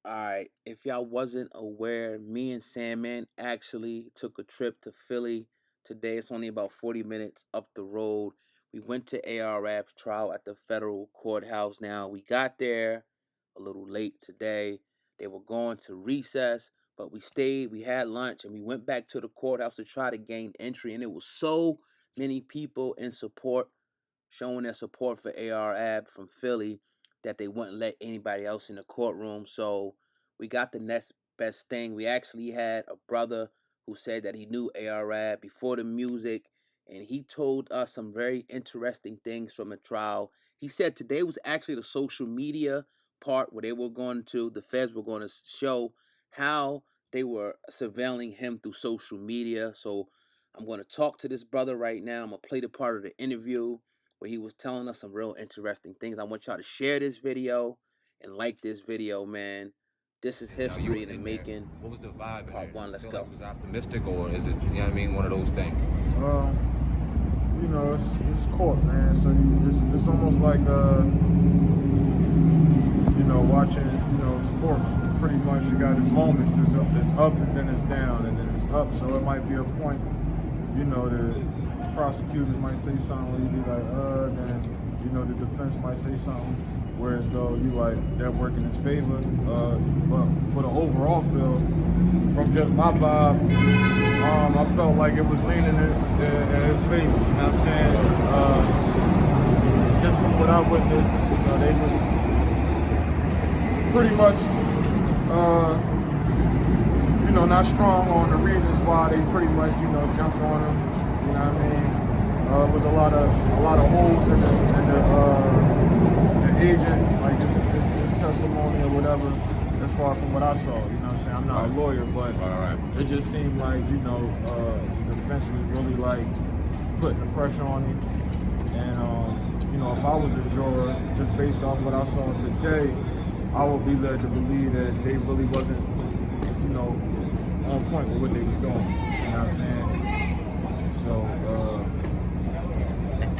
Alright, if y'all wasn't aware, me and Sandman actually took a trip to Philly today. It's only about 40 minutes up the road. We went to ARAB's trial at the federal courthouse. Now, we got there a little late today. They were going to recess, but we stayed, we had lunch, and we went back to the courthouse to try to gain entry. And it was so many people in support, showing their support for ARAB from Philly, that they wouldn't let anybody else in the courtroom. So we got the next best thing. We actually had a brother who said that he knew ARAB before the music, and he told us some very interesting things from the trial. He said today was actually the social media part where the feds were going to show how they were surveilling him through social media. So I'm going to talk to this brother right now. I'm going to play the part of the interview where he was telling us some real interesting things. I want y'all to share this video and like this video, man. This is history in the making. What was the vibe? Part one, let's go. Like it was optimistic, or is it, you know what I mean, one of those things? It's court, man. So it's almost like watching sports. Pretty much, you got its moments. It's up and then it's down and then it's up. So it might be a point, the prosecutors might say something where you be like, then the defense might say something, whereas though you like that work in his favor. But for the overall feel, from just my vibe, I felt like it was leaning in his favor. You know what I'm saying? Just from what I witnessed, they was pretty much, not strong on the reasons why they pretty much, jumped on him. You know what I mean? It was a lot of holes in the agent, like his testimony or whatever, as far from what I saw. You know what I'm saying? I'm not a lawyer, but it just seemed like, the defense was really like putting the pressure on him. And if I was a juror, just based off what I saw today, I would be led to believe that they really wasn't, on point with what they was doing. You know what I'm saying? So,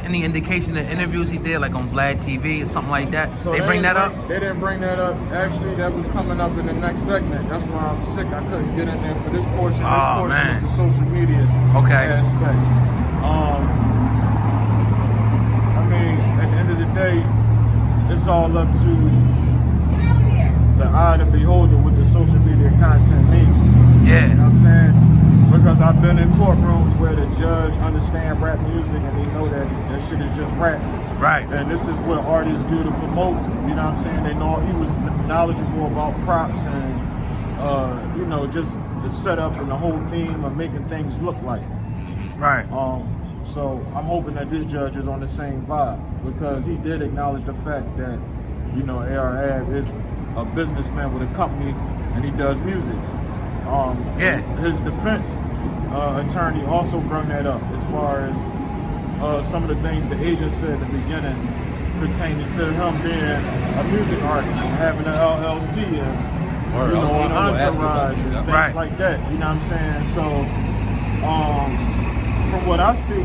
any indication of interviews he did, like on Vlad TV or something like that? So they bring that up? They didn't bring that up. Actually, that was coming up in the next segment. That's why I'm sick. I couldn't get in there for this portion. This portion is the social media aspect. At the end of the day, it's all up to the eye of the beholder with the social media content means. Yeah. You know what I'm saying? Because I've been in courtrooms where the judge understands rap music and they know that shit is just rap. Right. And this is what artists do to promote. You know what I'm saying? They know he was knowledgeable about props and, just the setup and the whole theme of making things look like. Right. So I'm hoping that this judge is on the same vibe, because he did acknowledge the fact that, ARAB is a businessman with a company and he does music. His defense attorney also brought that up as far as some of the things the agent said at the beginning pertaining to him being a music artist and having an LLC and an entourage and things like that. You know what I'm saying? So from what I see,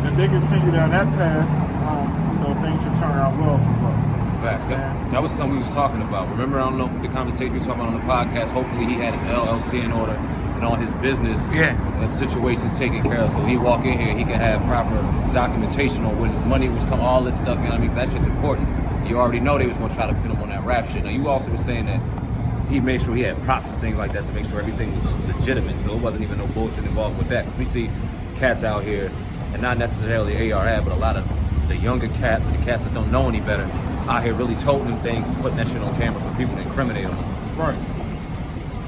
if they continue down that path, things should turn out well for Vlad. Facts. That was something we was talking about. Remember, I don't know if the conversation we were talking about on the podcast, hopefully he had his LLC in order and all his business and situations taken care of, so he walk in here and he can have proper documentation on where his money was coming, all this stuff, you know what I mean? That shit's important. You already know they was going to try to pin him on that rap shit. Now, you also were saying that he made sure he had props and things like that to make sure everything was legitimate, so it wasn't even no bullshit involved with that. We see cats out here, and not necessarily ARAB, but a lot of the younger cats and the cats that don't know any better out here really toting things and putting that shit on camera for people to incriminate them. Right.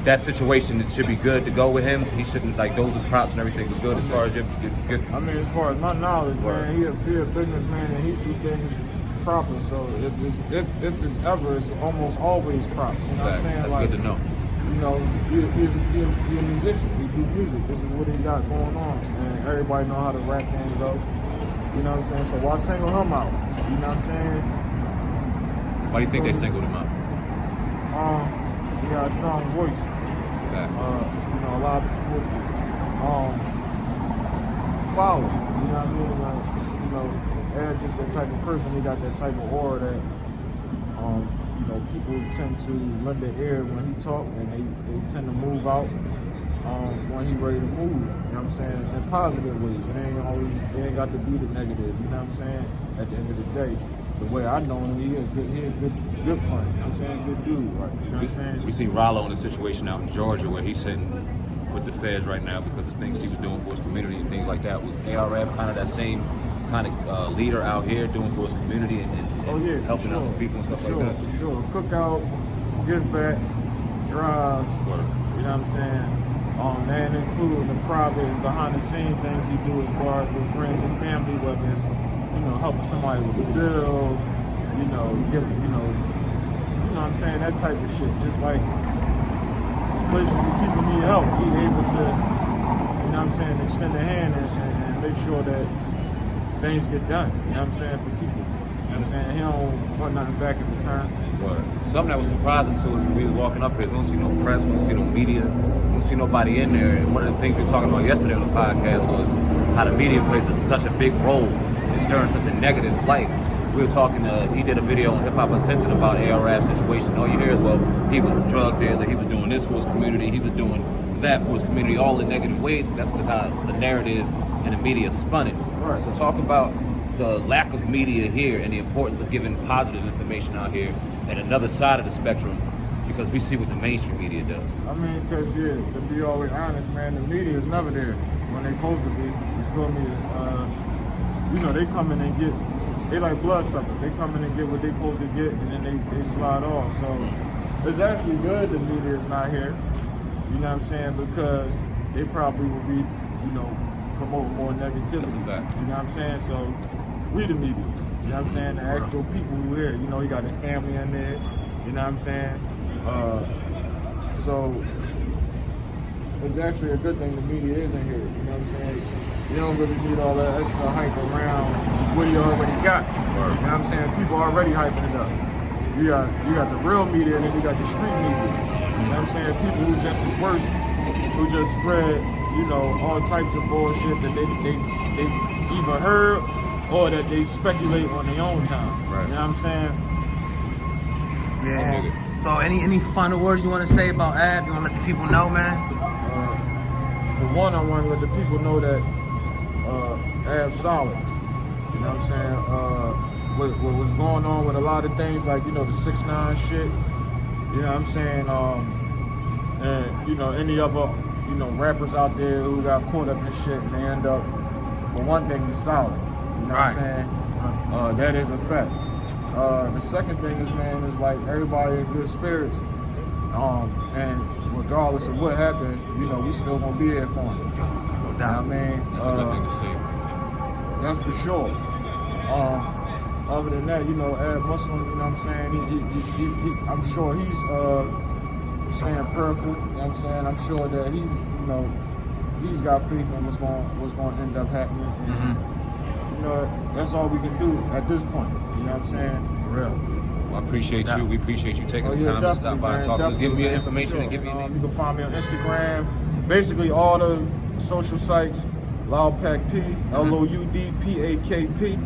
That situation, it should be good to go with him. He shouldn't, like, those was props and everything was good as far as your I mean, as far as my knowledge, man, he a businessman and he do things proper. So if it's ever, it's almost always props. You know what I'm saying? That's good to know. He a musician. He do music. This is what he got going on, and everybody know how the rap game go. You know what I'm saying? So why single him out? You know what I'm saying? Why do you think they singled him out? He got a strong voice. A lot of people follow. You know what I mean? Like, Ed just that type of person. He got that type of aura that you know, people tend to lend their ear when he talk, and they tend to move out when he ready to move. You know what I'm saying? In positive ways. It ain't got to be the negative. You know what I'm saying? At the end of the day, the way I know him, he a good friend. You know what I'm saying? Good dude, right? You know what I'm saying? We see Rollo in a situation out in Georgia where he's sitting with the feds right now because of things he was doing for his community and things like that. Was ARF kind of that same kind of leader out here doing for his community and helping out his people and stuff like that? For sure. Cookouts, give backs, drives, Word. you know what I'm saying? And including the private and behind the scene things he do as far as with friends and family, whether it's, you know, helping somebody with a bill, you know, you know what I'm saying, that type of shit. Just like places where people need help, he able to, you know what I'm saying, extend a hand and make sure that things get done, you know what I'm saying, for people. You know what I'm saying? He don't want nothing back in return. Word. Something that was surprising to us when we was walking up here is we don't see no press, we don't see no media, we don't see nobody in there. And one of the things we were talking about yesterday on the podcast was how the media plays such a big role in stirring such a negative light. We were talking, he did a video on Hip Hop Uncensored about ARF's situation. All you hear is, well, he was a drug dealer, he was doing this for his community, he was doing that for his community, all in negative ways, but that's because how the narrative and the media spun it. Right. So talk about the lack of media here and the importance of giving positive information out here at another side of the spectrum, because we see what the mainstream media does. I mean, because, yeah, to be always honest, man, the media is never there when they supposed to be. You feel me? You know, they come in and get, they like bloodsuckers. They come in and get what they supposed to get, and then they slide off. So it's actually good the media is not here. You know what I'm saying? Because they probably will be, you know, promoting more negativity. That's a fact. You know what I'm saying? So we the media. You know what I'm saying? The actual people who here. You know, he got his family in there. You know what I'm saying? So it's actually a good thing the media isn't here. You know what I'm saying? You don't really need all that extra hype around what he already got. You know what I'm saying? People already hyping it up. You got the real media, and then you got the street media. You know what I'm saying? People who just as worse, who just spread, you know, all types of bullshit that they either heard or that they speculate on their own time. Right. You know what I'm saying? Yeah. So any final words you want to say about Ab? You want to let the people know, man? For one, I want to let the people know that Ab's solid. You know what I'm saying? What was going on with a lot of things, like, you know, the 6ix9ine shit. You know what I'm saying? And, you know, any other, you know, rappers out there who got caught up in shit and they end up, for one thing, he's solid. You know what I'm saying? That is a fact. The second thing is, man, is like everybody in good spirits. And regardless of what happened, you know, we still gonna be here for him. No doubt. I mean, That's a good thing to say. that's for sure. Other than that, you know, Ab Muslim, you know what I'm saying? He I'm sure he's staying prayerful. You know what I'm saying? I'm sure that he's, you know, he's got faith in what's going to end up happening. And, you know, that's all we can do at this point. You know what I'm saying? For real. Well, I appreciate you. We appreciate you taking the time to stop by and talk to us, give me your information and give me your name. You can find me on Instagram, basically all the social sites, LoudPackP, LOUDPAKP.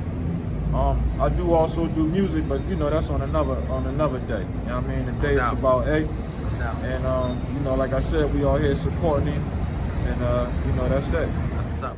I do also do music, but you know that's on another day. You know what I mean? The day is about 8. And you know, like I said, we all here supporting him, and you know that's that. What's up?